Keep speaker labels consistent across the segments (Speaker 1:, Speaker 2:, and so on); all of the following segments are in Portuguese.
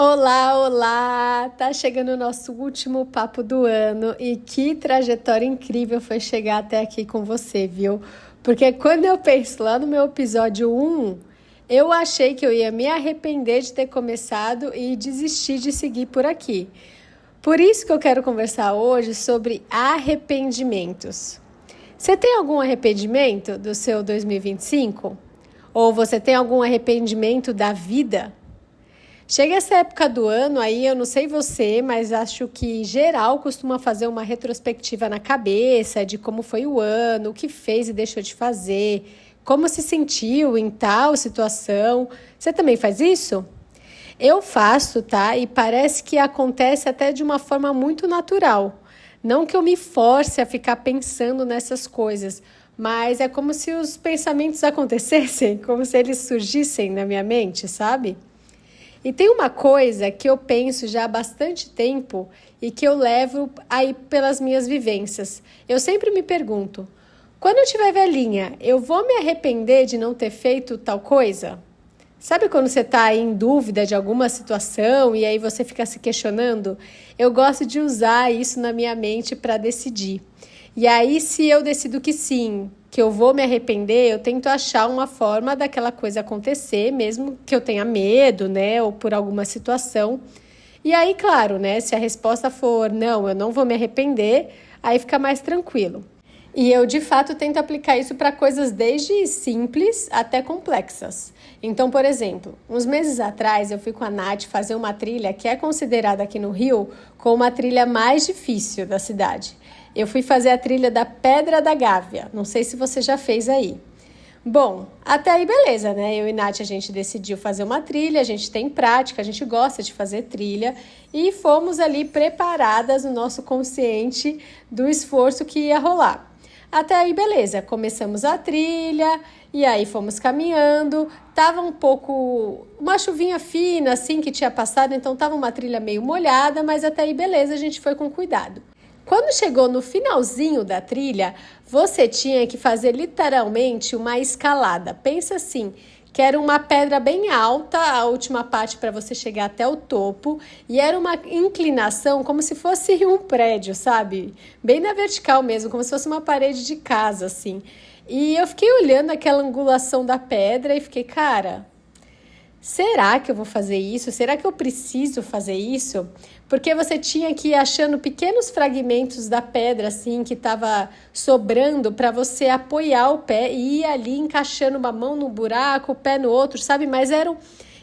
Speaker 1: Olá, olá! Tá chegando o nosso último papo do ano e que trajetória incrível foi chegar até aqui com você, viu? Porque quando eu penso lá no meu episódio 1, eu achei que eu ia me arrepender de ter começado e desistir de seguir por aqui. Por isso que eu quero conversar hoje sobre arrependimentos. Você tem algum arrependimento do seu 2025? Ou você tem algum arrependimento da vida? Chega essa época do ano aí, eu não sei você, mas acho que geral costuma fazer uma retrospectiva na cabeça de como foi o ano, o que fez e deixou de fazer, como se sentiu em tal situação. Você também faz isso? Eu faço, tá? E parece que acontece até de uma forma muito natural. Não que eu me force a ficar pensando nessas coisas, mas é como se os pensamentos acontecessem, como se eles surgissem na minha mente, sabe? E tem uma coisa que eu penso já há bastante tempo e que eu levo aí pelas minhas vivências. Eu sempre me pergunto, quando eu tiver velhinha, eu vou me arrepender de não ter feito tal coisa? Sabe quando você está em dúvida de alguma situação e aí você fica se questionando? Eu gosto de usar isso na minha mente para decidir. E aí, se eu decido que sim, que eu vou me arrepender, eu tento achar uma forma daquela coisa acontecer, mesmo que eu tenha medo, né, ou por alguma situação. E aí, claro, né, se a resposta for não, eu não vou me arrepender, aí fica mais tranquilo. E eu, de fato, tento aplicar isso para coisas desde simples até complexas. Então, por exemplo, uns meses atrás eu fui com a Nath fazer uma trilha que é considerada aqui no Rio como a trilha mais difícil da cidade. Eu fui fazer a trilha da Pedra da Gávea, não sei se você já fez aí. Bom, até aí beleza, né? Eu e Nath, a gente decidiu fazer uma trilha, a gente tem prática, a gente gosta de fazer trilha e fomos ali preparadas no nosso consciente do esforço que ia rolar. Até aí beleza, começamos a trilha e aí fomos caminhando, tava um pouco, uma chuvinha fina assim que tinha passado, então tava uma trilha meio molhada, mas até aí beleza, a gente foi com cuidado. Quando chegou no finalzinho da trilha, você tinha que fazer literalmente uma escalada. Pensa assim, que era uma pedra bem alta, a última parte para você chegar até o topo, e era uma inclinação como se fosse um prédio, sabe? Bem na vertical mesmo, como se fosse uma parede de casa, assim. E eu fiquei olhando aquela angulação da pedra e fiquei, cara, será que eu vou fazer isso? Será que eu preciso fazer isso? Porque você tinha que ir achando pequenos fragmentos da pedra assim que estava sobrando para você apoiar o pé e ir ali encaixando uma mão no buraco, o pé no outro, sabe? Mas eram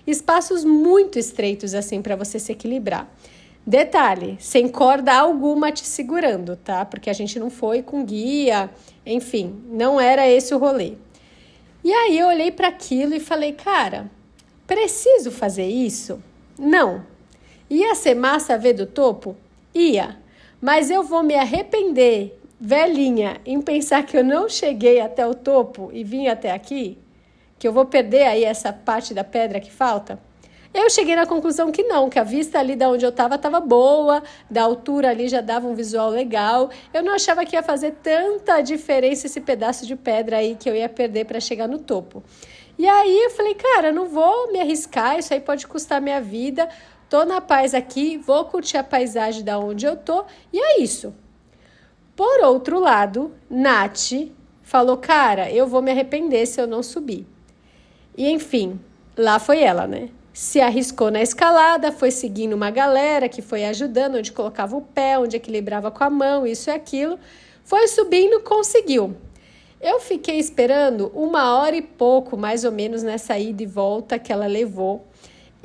Speaker 1: espaços muito estreitos assim para você se equilibrar. Detalhe, sem corda alguma te segurando, tá? Porque a gente não foi com guia, enfim, não era esse o rolê. E aí eu olhei para aquilo e falei, cara, preciso fazer isso? Não. Ia ser massa ver do topo? Ia. Mas eu vou me arrepender, velhinha, em pensar que eu não cheguei até o topo e vim até aqui? Que eu vou perder aí essa parte da pedra que falta? Eu cheguei na conclusão que não, que a vista ali da onde eu estava boa, da altura ali já dava um visual legal. Eu não achava que ia fazer tanta diferença esse pedaço de pedra aí que eu ia perder para chegar no topo. E aí eu falei, cara, não vou me arriscar, isso aí pode custar minha vida. Tô na paz aqui, vou curtir a paisagem da onde eu tô e é isso. Por outro lado, Nath falou, cara, eu vou me arrepender se eu não subir. E enfim, lá foi ela, né? Se arriscou na escalada, foi seguindo uma galera que foi ajudando, onde colocava o pé, onde equilibrava com a mão, isso e aquilo. Foi subindo, conseguiu. Eu fiquei esperando 1 hora e pouco, mais ou menos, nessa ida e volta que ela levou.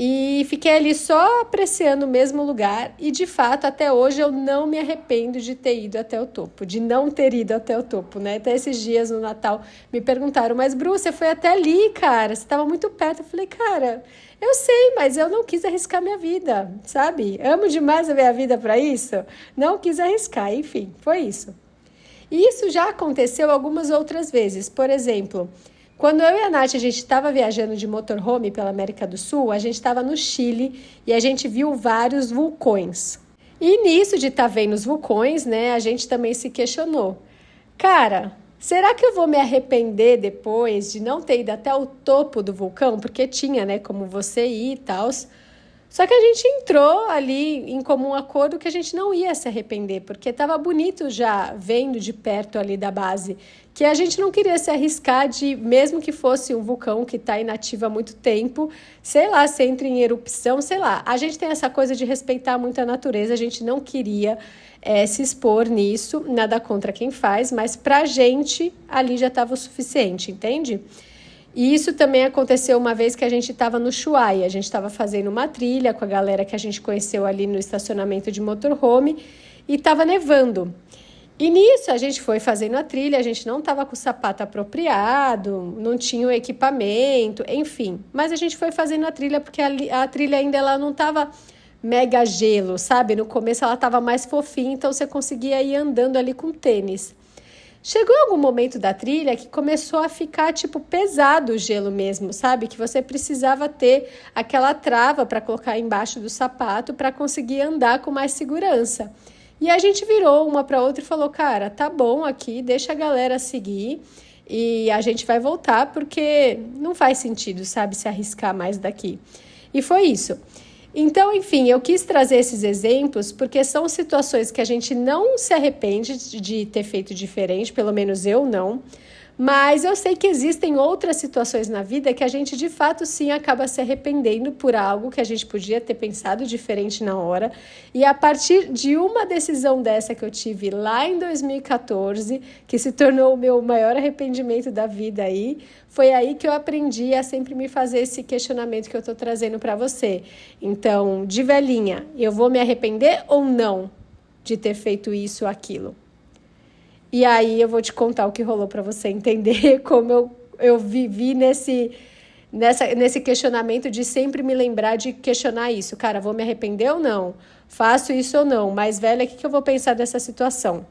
Speaker 1: E fiquei ali só apreciando o mesmo lugar e, de fato, até hoje eu não me arrependo de ter ido até o topo, de não ter ido até o topo, né? Até esses dias no Natal me perguntaram, mas Bru, você foi até ali, cara, você estava muito perto. Eu falei, cara, eu sei, mas eu não quis arriscar minha vida, sabe? Amo demais a minha vida para isso, não quis arriscar, enfim, foi isso. E isso já aconteceu algumas outras vezes, por exemplo... Quando eu e a Nath, a gente estava viajando de motorhome pela América do Sul, a gente estava no Chile e a gente viu vários vulcões. E nisso de estar vendo os vulcões, né, a gente também se questionou. Cara, será que eu vou me arrepender depois de não ter ido até o topo do vulcão? Porque tinha, né, como você ir e tal. Só que a gente entrou ali em comum acordo que a gente não ia se arrepender, porque estava bonito já vendo de perto ali da base, que a gente não queria se arriscar de, mesmo que fosse um vulcão que está inativo há muito tempo, sei lá, se entra em erupção, sei lá. A gente tem essa coisa de respeitar muito a natureza, a gente não queria se expor nisso, nada contra quem faz, mas pra gente ali já estava o suficiente, entende? E isso também aconteceu uma vez que a gente estava no Ushuaia, a gente estava fazendo uma trilha com a galera que a gente conheceu ali no estacionamento de motorhome e estava nevando. E nisso a gente foi fazendo a trilha, a gente não estava com o sapato apropriado, não tinha o equipamento, enfim. Mas a gente foi fazendo a trilha porque a trilha ainda ela não estava mega gelo, sabe? No começo ela estava mais fofinha, então você conseguia ir andando ali com tênis. Chegou algum momento da trilha que começou a ficar, tipo, pesado o gelo mesmo, sabe? Que você precisava ter aquela trava para colocar embaixo do sapato para conseguir andar com mais segurança. E a gente virou uma para outra e falou, cara, tá bom aqui, deixa a galera seguir e a gente vai voltar porque não faz sentido, sabe, se arriscar mais daqui. E foi isso. Então, enfim, eu quis trazer esses exemplos porque são situações que a gente não se arrepende de ter feito diferente, pelo menos eu não, mas eu sei que existem outras situações na vida que a gente, de fato, sim, acaba se arrependendo por algo que a gente podia ter pensado diferente na hora, e a partir de uma decisão dessa que eu tive lá em 2014, que se tornou o meu maior arrependimento da vida aí, foi aí que eu aprendi a sempre me fazer esse questionamento que eu tô trazendo para você. Então, de velhinha, eu vou me arrepender ou não de ter feito isso ou aquilo? E aí eu vou te contar o que rolou para você entender como eu vivi nesse questionamento de sempre me lembrar de questionar isso. Cara, vou me arrepender ou não? Faço isso ou não? Mais velha, o que eu vou pensar dessa situação?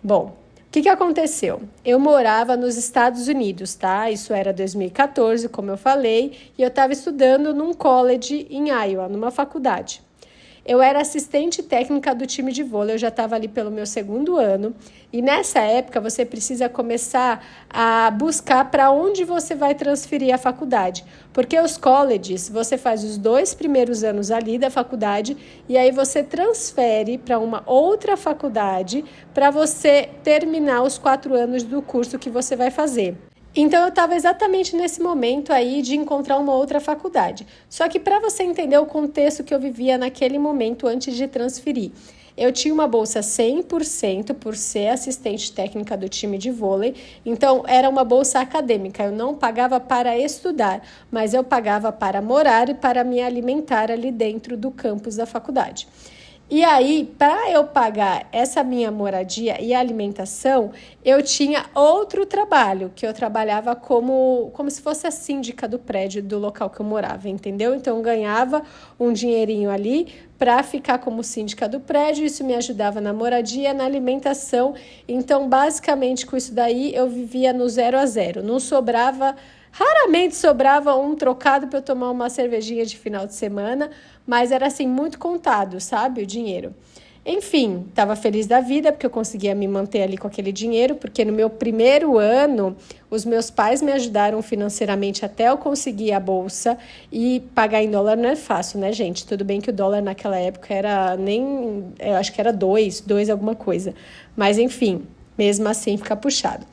Speaker 1: Bom, o que aconteceu? Eu morava nos Estados Unidos, tá? Isso era 2014, como eu falei, e eu estava estudando num college em Iowa, numa faculdade. Eu era assistente técnica do time de vôlei, eu já estava ali pelo meu 2º ano. E nessa época você precisa começar a buscar para onde você vai transferir a faculdade. Porque os colleges, você faz os 2 primeiros anos ali da faculdade e aí você transfere para uma outra faculdade para você terminar os 4 anos do curso que você vai fazer. Então, eu estava exatamente nesse momento aí de encontrar uma outra faculdade. Só que para você entender o contexto que eu vivia naquele momento antes de transferir, eu tinha uma bolsa 100% por ser assistente técnica do time de vôlei, então era uma bolsa acadêmica, eu não pagava para estudar, mas eu pagava para morar e para me alimentar ali dentro do campus da faculdade. E aí, para eu pagar essa minha moradia e alimentação, eu tinha outro trabalho, que eu trabalhava como se fosse a síndica do prédio do local que eu morava, entendeu? Então, eu ganhava um dinheirinho ali para ficar como síndica do prédio, isso me ajudava na moradia, na alimentação. Então, basicamente, com isso daí, eu vivia no 0 a 0. Não sobrava... Raramente sobrava um trocado para eu tomar uma cervejinha de final de semana, mas era assim, muito contado, sabe, o dinheiro. Enfim, estava feliz da vida porque eu conseguia me manter ali com aquele dinheiro, porque no meu 1º ano, os meus pais me ajudaram financeiramente até eu conseguir a bolsa, e pagar em dólar não é fácil, né, gente? Tudo bem que o dólar naquela época era eu acho que era 2 alguma coisa, mas enfim, mesmo assim fica puxado.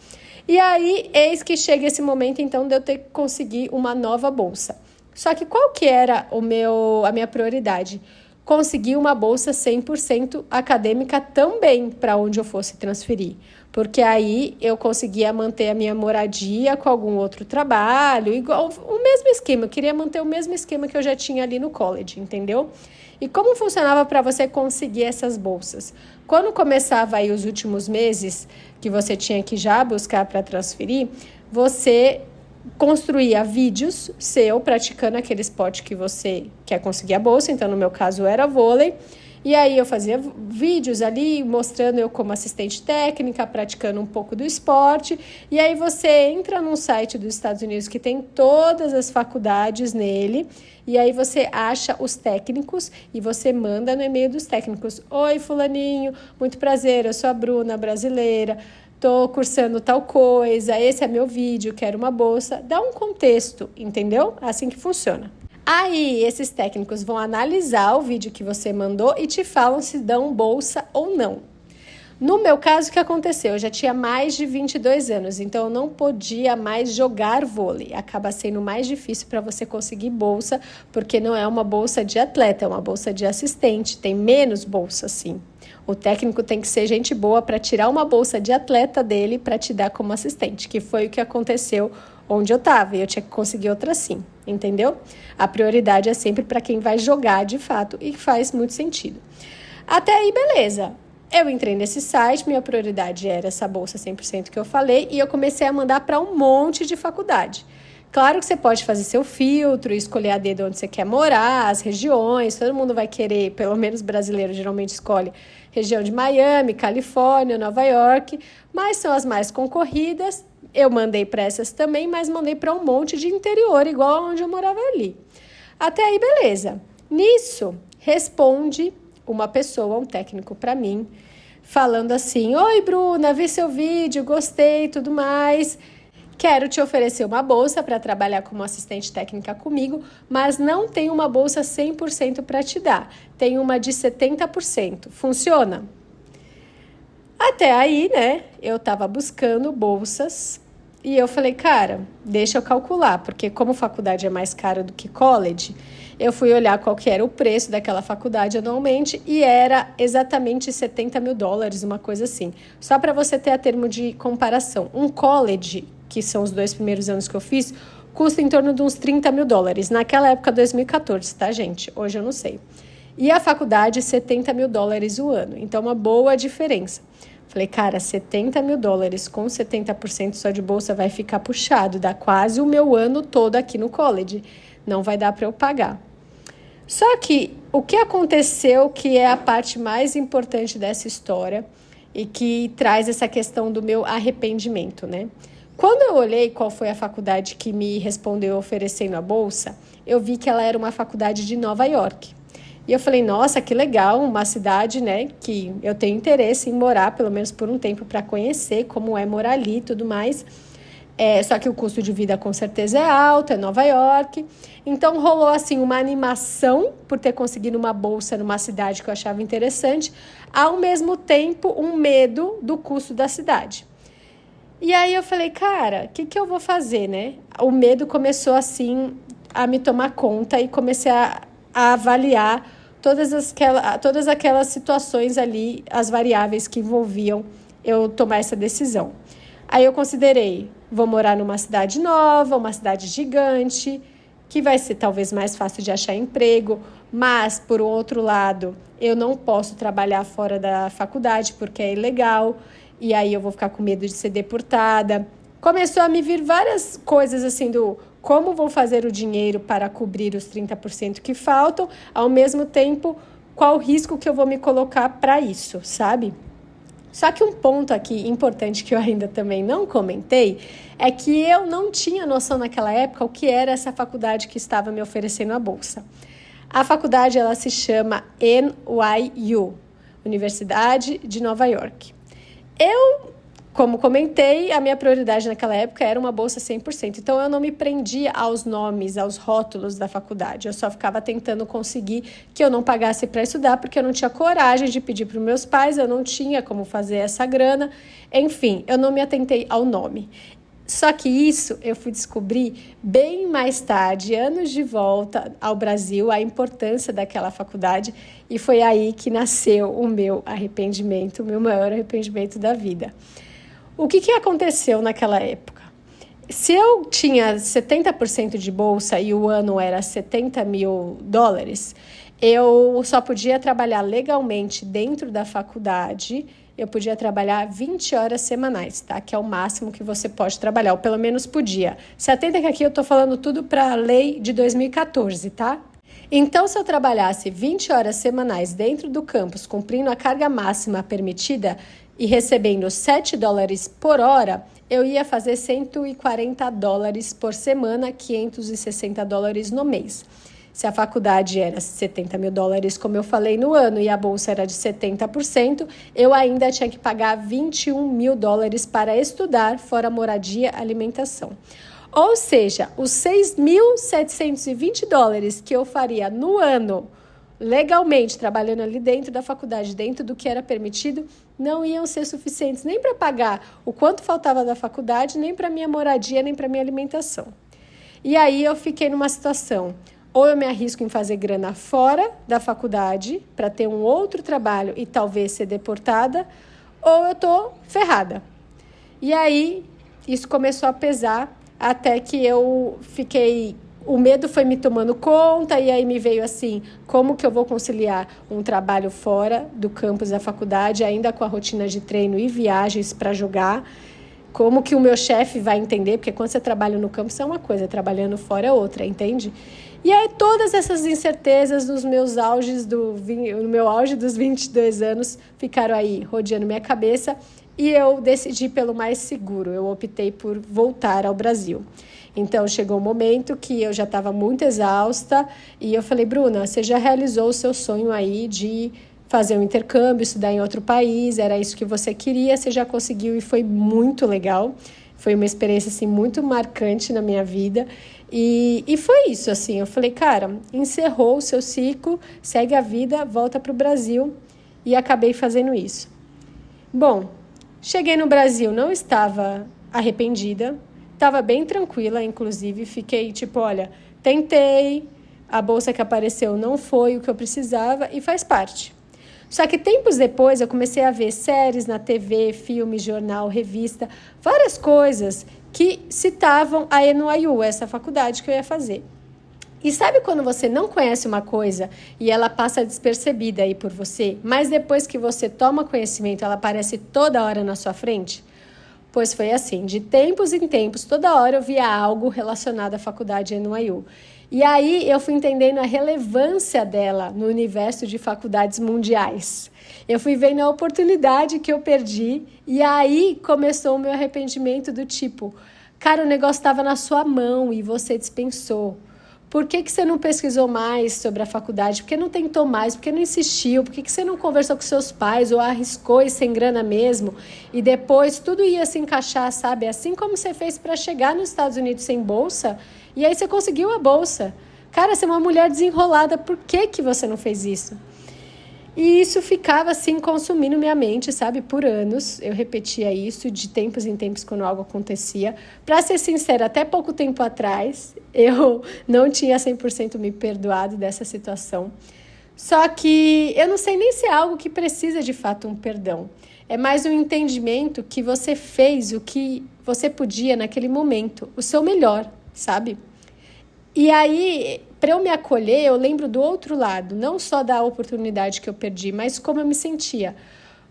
Speaker 1: E aí, eis que chega esse momento, então, de eu ter que conseguir uma nova bolsa. Só que qual que era a minha prioridade? Conseguir uma bolsa 100% acadêmica também para onde eu fosse transferir. Porque aí eu conseguia manter a minha moradia com algum outro trabalho, igual o mesmo esquema. Eu queria manter o mesmo esquema que eu já tinha ali no college, entendeu? E como funcionava para você conseguir essas bolsas? Quando começava aí os últimos meses que você tinha que já buscar para transferir, você construía vídeos seu praticando aquele esporte que você quer conseguir a bolsa. Então, no meu caso, era vôlei. E aí eu fazia vídeos ali mostrando eu como assistente técnica, praticando um pouco do esporte. E aí você entra num site dos Estados Unidos que tem todas as faculdades nele. E aí você acha os técnicos e você manda no e-mail dos técnicos: oi, fulaninho, muito prazer, eu sou a Bruna, brasileira. Estou cursando tal coisa, esse é meu vídeo, quero uma bolsa. Dá um contexto, entendeu? É assim que funciona. Aí, esses técnicos vão analisar o vídeo que você mandou e te falam se dão bolsa ou não. No meu caso, o que aconteceu? Eu já tinha mais de 22 anos, então eu não podia mais jogar vôlei. Acaba sendo mais difícil para você conseguir bolsa, porque não é uma bolsa de atleta, é uma bolsa de assistente, tem menos bolsa, sim. O técnico tem que ser gente boa para tirar uma bolsa de atleta dele para te dar como assistente, que foi o que aconteceu onde eu estava, e eu tinha que conseguir outra sim, entendeu? A prioridade é sempre para quem vai jogar de fato, e faz muito sentido. Até aí, beleza. Eu entrei nesse site, minha prioridade era essa bolsa 100% que eu falei, e eu comecei a mandar para um monte de faculdade. Claro que você pode fazer seu filtro, escolher a dedo onde você quer morar, as regiões, todo mundo vai querer, pelo menos brasileiro geralmente escolhe região de Miami, Califórnia, Nova York, mas são as mais concorridas. Eu mandei para essas também, mas mandei para um monte de interior, igual onde eu morava ali. Até aí, beleza. Nisso, responde uma pessoa, um técnico para mim, falando assim: oi, Bruna, vi seu vídeo, gostei, tudo mais. Quero te oferecer uma bolsa para trabalhar como assistente técnica comigo, mas não tem uma bolsa 100% para te dar. Tem uma de 70%. Funciona? Até aí, né, eu estava buscando bolsas e eu falei, cara, deixa eu calcular, porque como faculdade é mais cara do que college, eu fui olhar qual que era o preço daquela faculdade anualmente e era exatamente $70 mil, uma coisa assim. Só para você ter a termo de comparação, um college, que são os 2 primeiros anos que eu fiz, custa em torno de uns $30 mil. Naquela época, 2014, tá, gente? Hoje eu não sei. E a faculdade, $70 mil o ano. Então, uma boa diferença. Falei, cara, $70 mil com 70% só de bolsa vai ficar puxado. Dá quase o meu ano todo aqui no college. Não vai dar para eu pagar. Só que o que aconteceu, que é a parte mais importante dessa história e que traz essa questão do meu arrependimento, né? Quando eu olhei qual foi a faculdade que me respondeu oferecendo a bolsa, eu vi que ela era uma faculdade de Nova York. E eu falei, nossa, que legal, uma cidade, né, que eu tenho interesse em morar, pelo menos por um tempo, para conhecer como é morar ali e tudo mais. Só que o custo de vida com certeza é alto, é Nova York. Então rolou assim uma animação por ter conseguido uma bolsa numa cidade que eu achava interessante, ao mesmo tempo um medo do custo da cidade. E aí eu falei, cara, o que eu vou fazer, né? O medo começou assim a me tomar conta e comecei a avaliar todas aquelas situações ali, as variáveis que envolviam eu tomar essa decisão. Aí eu considerei, vou morar numa cidade nova, uma cidade gigante, que vai ser talvez mais fácil de achar emprego, mas, por outro lado, eu não posso trabalhar fora da faculdade porque é ilegal, e aí eu vou ficar com medo de ser deportada. Começou a me vir várias coisas assim do como vou fazer o dinheiro para cobrir os 30% que faltam, ao mesmo tempo, qual o risco que eu vou me colocar para isso, sabe? Só que um ponto aqui importante que eu ainda também não comentei é que eu não tinha noção naquela época o que era essa faculdade que estava me oferecendo a bolsa. A faculdade ela se chama NYU, Universidade de Nova York. Como comentei, a minha prioridade naquela época era uma bolsa 100%. Então, eu não me prendia aos nomes, aos rótulos da faculdade. Eu só ficava tentando conseguir que eu não pagasse para estudar, porque eu não tinha coragem de pedir para os meus pais, eu não tinha como fazer essa grana. Enfim, eu não me atentei ao nome. Só que isso eu fui descobrir bem mais tarde, anos de volta ao Brasil, a importância daquela faculdade. E foi aí que nasceu o meu arrependimento, o meu maior arrependimento da vida. O que aconteceu naquela época? Se eu tinha 70% de bolsa e o ano era $70 mil, eu só podia trabalhar legalmente dentro da faculdade, eu podia trabalhar 20 horas semanais, tá? Que é o máximo que você pode trabalhar, ou pelo menos podia. Se atenta que aqui eu tô falando tudo para a lei de 2014, tá? Então, se eu trabalhasse 20 horas semanais dentro do campus, cumprindo a carga máxima permitida e recebendo $7 por hora, eu ia fazer $140 por semana, $560 no mês. Se a faculdade era $70 mil, como eu falei, no ano, e a bolsa era de 70%, eu ainda tinha que pagar $21 mil para estudar, fora moradia e alimentação. Ou seja, os 6.720 dólares que eu faria no ano, legalmente, trabalhando ali dentro da faculdade, dentro do que era permitido, não iam ser suficientes nem para pagar o quanto faltava da faculdade, nem para minha moradia, nem para minha alimentação. E aí eu fiquei numa situação, ou eu me arrisco em fazer grana fora da faculdade, para ter um outro trabalho e talvez ser deportada, ou eu tô ferrada. E aí isso começou a pesar, até que eu fiquei... O medo foi me tomando conta e aí me veio assim, como que eu vou conciliar um trabalho fora do campus da faculdade, ainda com a rotina de treino e viagens para jogar? Como que o meu chefe vai entender? Porque quando você trabalha no campus é uma coisa, trabalhando fora é outra, entende? E aí todas essas incertezas no meu auge dos 22 anos ficaram aí rodeando minha cabeça e eu decidi pelo mais seguro, eu optei por voltar ao Brasil. Então, chegou um momento que eu já estava muito exausta e eu falei, Bruna, você já realizou o seu sonho aí de fazer um intercâmbio, estudar em outro país, era isso que você queria, você já conseguiu e foi muito legal. Foi uma experiência, assim, muito marcante na minha vida. E foi isso, assim, eu falei, cara, encerrou o seu ciclo, segue a vida, volta para o Brasil e acabei fazendo isso. Bom, cheguei no Brasil, não estava arrependida, estava bem tranquila, inclusive, fiquei tipo, olha, tentei, a bolsa que apareceu não foi o que eu precisava e faz parte. Só que tempos depois eu comecei a ver séries na TV, filme, jornal, revista, várias coisas que citavam a NYU, essa faculdade que eu ia fazer. E sabe quando você não conhece uma coisa e ela passa despercebida aí por você, mas depois que você toma conhecimento, ela aparece toda hora na sua frente? Pois foi assim, de tempos em tempos, toda hora eu via algo relacionado à faculdade NYU. E aí eu fui entendendo a relevância dela no universo de faculdades mundiais. Eu fui vendo a oportunidade que eu perdi e aí começou o meu arrependimento do tipo, cara, o negócio estava na sua mão e você dispensou. Por que você não pesquisou mais sobre a faculdade? Por que não tentou mais? Por que não insistiu? Por que você não conversou com seus pais ou arriscou e sem grana mesmo? E depois tudo ia se encaixar, sabe? Assim como você fez para chegar nos Estados Unidos sem bolsa e aí você conseguiu a bolsa. Cara, você é uma mulher desenrolada. Por que você não fez isso? E isso ficava assim consumindo minha mente, sabe? Por anos eu repetia isso de tempos em tempos quando algo acontecia. Para ser sincera, até pouco tempo atrás eu não tinha 100% me perdoado dessa situação. Só que eu não sei nem se é algo que precisa de fato um perdão. É mais um entendimento que você fez o que você podia naquele momento, o seu melhor, sabe? E aí, para eu me acolher, eu lembro do outro lado, não só da oportunidade que eu perdi, mas como eu me sentia.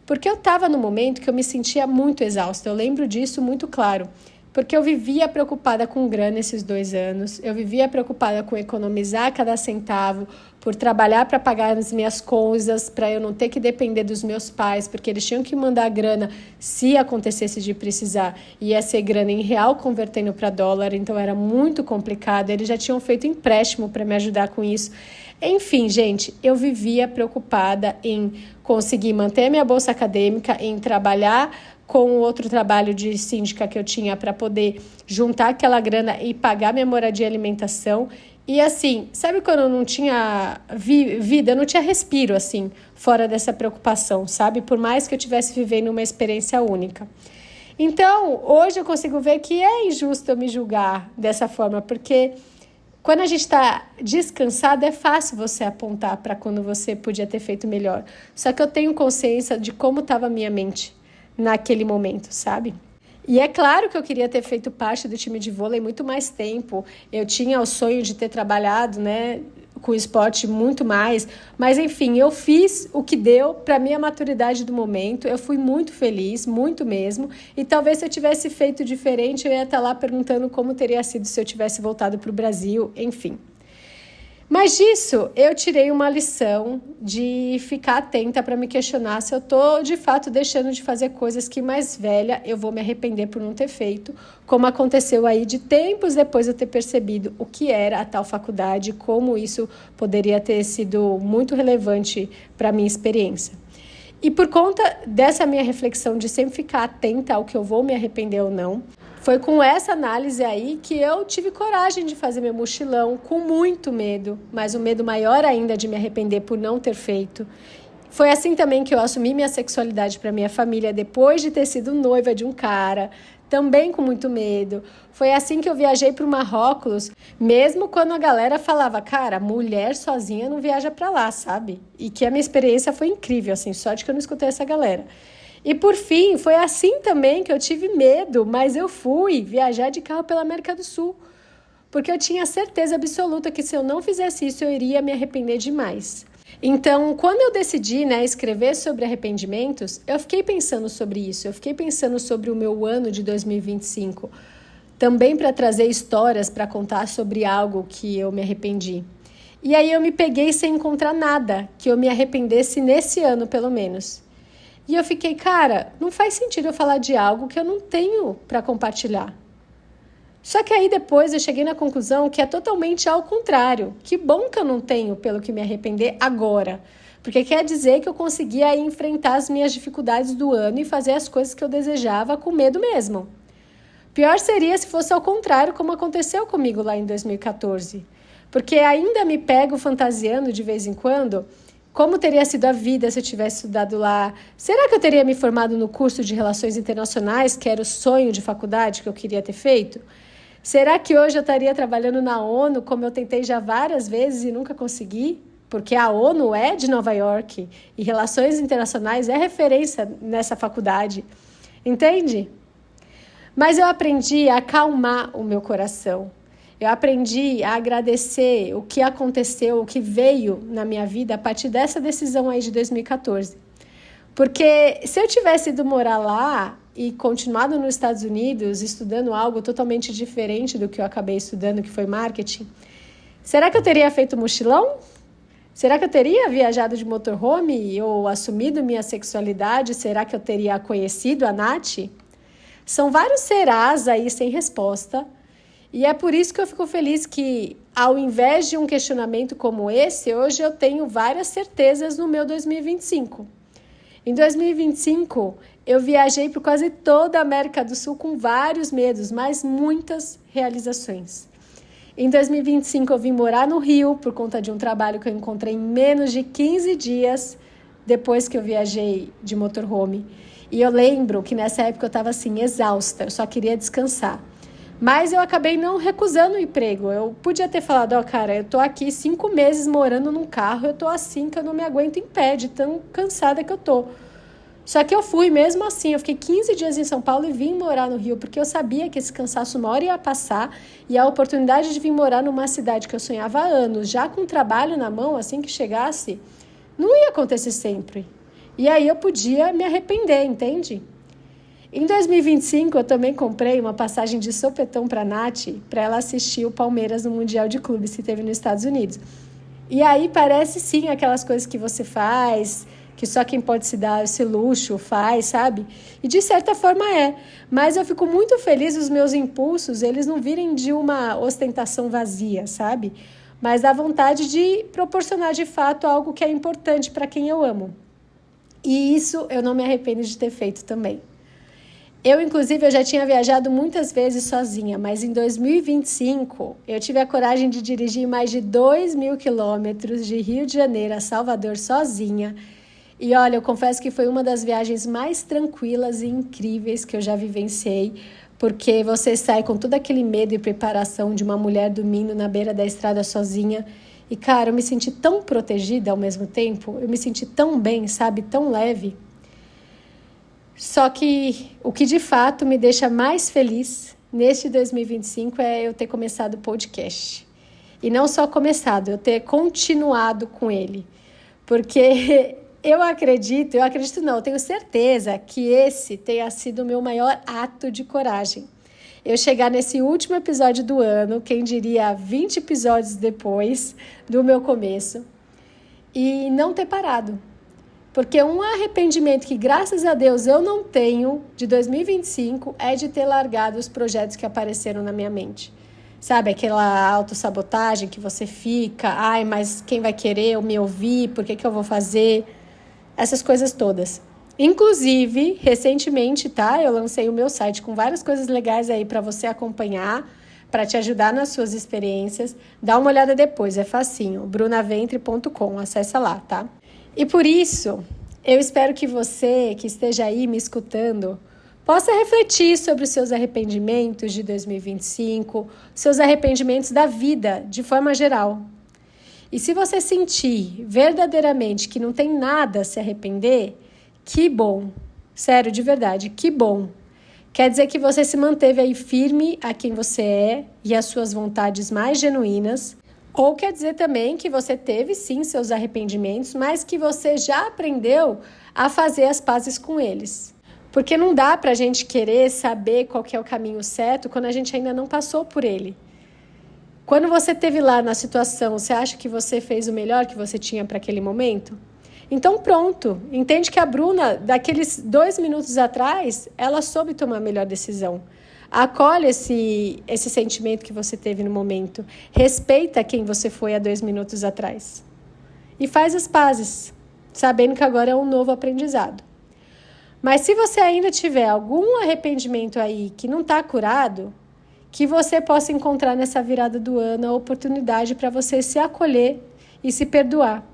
Speaker 1: Porque eu estava no momento que eu me sentia muito exausta, eu lembro disso muito claro. Porque eu vivia preocupada com grana esses 2 anos, eu vivia preocupada com economizar cada centavo, por trabalhar para pagar as minhas coisas, para eu não ter que depender dos meus pais, porque eles tinham que mandar grana se acontecesse de precisar, ia ser grana em real convertendo para dólar, então era muito complicado, eles já tinham feito empréstimo para me ajudar com isso. Enfim, gente, eu vivia preocupada em conseguir manter minha bolsa acadêmica, em trabalhar com outro trabalho de síndica que eu tinha para poder juntar aquela grana e pagar minha moradia e alimentação. E assim, sabe quando eu não tinha vida, eu não tinha respiro assim, fora dessa preocupação, sabe? Por mais que eu estivesse vivendo uma experiência única. Então, hoje eu consigo ver que é injusto eu me julgar dessa forma, porque quando a gente está descansado, é fácil você apontar para quando você podia ter feito melhor. Só que eu tenho consciência de como estava a minha mente naquele momento, sabe? E é claro que eu queria ter feito parte do time de vôlei muito mais tempo. Eu tinha o sonho de ter trabalhado, né, com o esporte muito mais. Mas, enfim, eu fiz o que deu para a minha maturidade do momento. Eu fui muito feliz, muito mesmo. E talvez se eu tivesse feito diferente, eu ia estar lá perguntando como teria sido se eu tivesse voltado para o Brasil, enfim. Mas disso, eu tirei uma lição de ficar atenta para me questionar se eu estou, de fato, deixando de fazer coisas que mais velha eu vou me arrepender por não ter feito, como aconteceu aí de tempos depois eu ter percebido o que era a tal faculdade, como isso poderia ter sido muito relevante para a minha experiência. E por conta dessa minha reflexão de sempre ficar atenta ao que eu vou me arrepender ou não, Foi com essa análise aí que eu tive coragem de fazer meu mochilão, com muito medo, mas um medo maior ainda de me arrepender por não ter feito. Foi assim também que eu assumi minha sexualidade para minha família, depois de ter sido noiva de um cara, também com muito medo. Foi assim que eu viajei para o Marrocos, mesmo quando a galera falava, cara, mulher sozinha não viaja para lá, sabe? E que a minha experiência foi incrível, assim, sorte que eu não escutei essa galera. E por fim, foi assim também que eu tive medo, mas eu fui viajar de carro pela América do Sul, porque eu tinha certeza absoluta que se eu não fizesse isso, eu iria me arrepender demais. Então, quando eu decidi, escrever sobre arrependimentos, eu fiquei pensando sobre isso, eu fiquei pensando sobre o meu ano de 2025, também para trazer histórias para contar sobre algo que eu me arrependi. E aí eu me peguei sem encontrar nada que eu me arrependesse nesse ano, pelo menos. E eu fiquei, cara, não faz sentido eu falar de algo que eu não tenho para compartilhar. Só que aí depois eu cheguei na conclusão que é totalmente ao contrário. Que bom que eu não tenho pelo que me arrepender agora. Porque quer dizer que eu consegui aí enfrentar as minhas dificuldades do ano e fazer as coisas que eu desejava com medo mesmo. Pior seria se fosse ao contrário, como aconteceu comigo lá em 2014. Porque ainda me pego fantasiando de vez em quando como teria sido a vida se eu tivesse estudado lá. Será que eu teria me formado no curso de Relações Internacionais, que era o sonho de faculdade que eu queria ter feito? Será que hoje eu estaria trabalhando na ONU, como eu tentei já várias vezes e nunca consegui? Porque a ONU é de Nova York e Relações Internacionais é referência nessa faculdade. Entende? Mas eu aprendi a acalmar o meu coração. Eu aprendi a agradecer o que aconteceu, o que veio na minha vida a partir dessa decisão aí de 2014. Porque se eu tivesse ido morar lá e continuado nos Estados Unidos estudando algo totalmente diferente do que eu acabei estudando, que foi marketing, será que eu teria feito mochilão? Será que eu teria viajado de motorhome ou assumido minha sexualidade? Será que eu teria conhecido a Nath? São vários serás aí sem resposta. E é por isso que eu fico feliz que, ao invés de um questionamento como esse, hoje eu tenho várias certezas no meu 2025. Em 2025, eu viajei por quase toda a América do Sul com vários medos, mas muitas realizações. Em 2025, eu vim morar no Rio por conta de um trabalho que eu encontrei em menos de 15 dias depois que eu viajei de motorhome. E eu lembro que nessa época eu estava assim, exausta, eu só queria descansar. Mas eu acabei não recusando o emprego. Eu podia ter falado, cara, eu tô aqui 5 meses morando num carro, eu tô assim que eu não me aguento em pé, de tão cansada que eu tô. Só que eu fui mesmo assim, eu fiquei 15 dias em São Paulo e vim morar no Rio, porque eu sabia que esse cansaço uma hora ia passar e a oportunidade de vir morar numa cidade que eu sonhava há anos, já com trabalho na mão, assim que chegasse, não ia acontecer sempre. E aí eu podia me arrepender, entende? Em 2025, eu também comprei uma passagem de sopetão para a Nath, para ela assistir o Palmeiras no Mundial de Clubes que teve nos Estados Unidos. E aí parece sim aquelas coisas que você faz, que só quem pode se dar esse luxo faz, sabe? E de certa forma é. Mas eu fico muito feliz os meus impulsos, eles não virem de uma ostentação vazia, sabe? Mas da vontade de proporcionar de fato algo que é importante para quem eu amo. E isso eu não me arrependo de ter feito também. Inclusive, eu já tinha viajado muitas vezes sozinha, mas em 2025 eu tive a coragem de dirigir mais de 2.000 quilômetros de Rio de Janeiro a Salvador sozinha. E olha, eu confesso que foi uma das viagens mais tranquilas e incríveis que eu já vivenciei, porque você sai com todo aquele medo e preparação de uma mulher dormindo na beira da estrada sozinha. E, cara, eu me senti tão protegida ao mesmo tempo, eu me senti tão bem, sabe, tão leve. Só que o que de fato me deixa mais feliz neste 2025 é eu ter começado o podcast. E não só começado, eu ter continuado com ele. Porque eu tenho certeza que esse tenha sido o meu maior ato de coragem. Eu chegar nesse último episódio do ano, quem diria 20 episódios depois do meu começo, e não ter parado. Porque um arrependimento que, graças a Deus, eu não tenho de 2025 é de ter largado os projetos que apareceram na minha mente. Sabe, aquela autossabotagem que você fica, mas quem vai querer me ouvir, por que eu vou fazer? Essas coisas todas. Inclusive, recentemente, tá? Eu lancei o meu site com várias coisas legais aí para você acompanhar, para te ajudar nas suas experiências. Dá uma olhada depois, é facinho, brunaventre.com, acessa lá, tá? E por isso, eu espero que você, que esteja aí me escutando, possa refletir sobre os seus arrependimentos de 2025, seus arrependimentos da vida, de forma geral. E se você sentir verdadeiramente que não tem nada a se arrepender, que bom. Sério, de verdade, que bom. Quer dizer que você se manteve aí firme a quem você é e às suas vontades mais genuínas. Ou quer dizer também que você teve sim seus arrependimentos, mas que você já aprendeu a fazer as pazes com eles. Porque não dá pra gente querer saber qual que é o caminho certo quando a gente ainda não passou por ele. Quando você esteve lá na situação, você acha que você fez o melhor que você tinha para aquele momento? Então pronto, entende que a Bruna, daqueles 2 minutos atrás, ela soube tomar a melhor decisão. Acolhe esse sentimento que você teve no momento. Respeita quem você foi há 2 minutos atrás. E faz as pazes, sabendo que agora é um novo aprendizado. Mas se você ainda tiver algum arrependimento aí que não está curado, que você possa encontrar nessa virada do ano a oportunidade para você se acolher e se perdoar.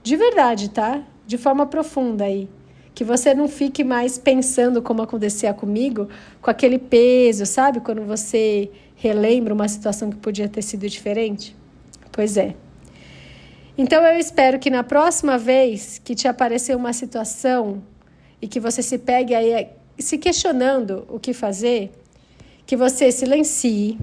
Speaker 1: De verdade, tá? De forma profunda aí. Que você não fique mais pensando como acontecia comigo, com aquele peso, sabe? Quando você relembra uma situação que podia ter sido diferente. Pois é. Então eu espero que na próxima vez que te aparecer uma situação e que você se pegue aí se questionando o que fazer, que você silencie,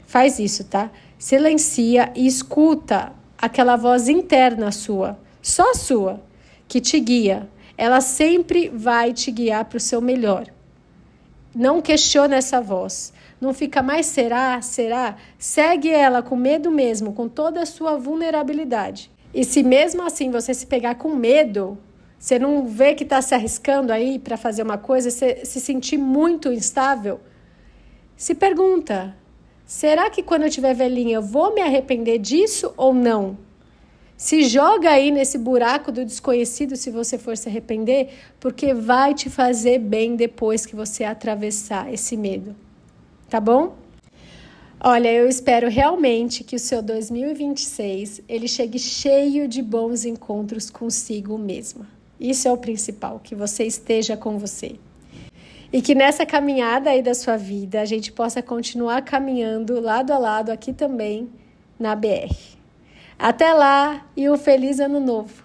Speaker 1: faz isso, tá? Silencia e escuta aquela voz interna sua, só sua, que te guia. Ela sempre vai te guiar para o seu melhor. Não questiona essa voz. Não fica mais será? Segue ela com medo mesmo, com toda a sua vulnerabilidade. E se mesmo assim você se pegar com medo, você não vê que está se arriscando aí para fazer uma coisa, você se sentir muito instável, se pergunta, será que quando eu tiver velhinha eu vou me arrepender disso ou não? Se joga aí nesse buraco do desconhecido se você for se arrepender, porque vai te fazer bem depois que você atravessar esse medo. Tá bom? Olha, eu espero realmente que o seu 2026 ele chegue cheio de bons encontros consigo mesma. Isso é o principal, que você esteja com você. E que nessa caminhada aí da sua vida, a gente possa continuar caminhando lado a lado aqui também na BR. Até lá e um feliz ano novo!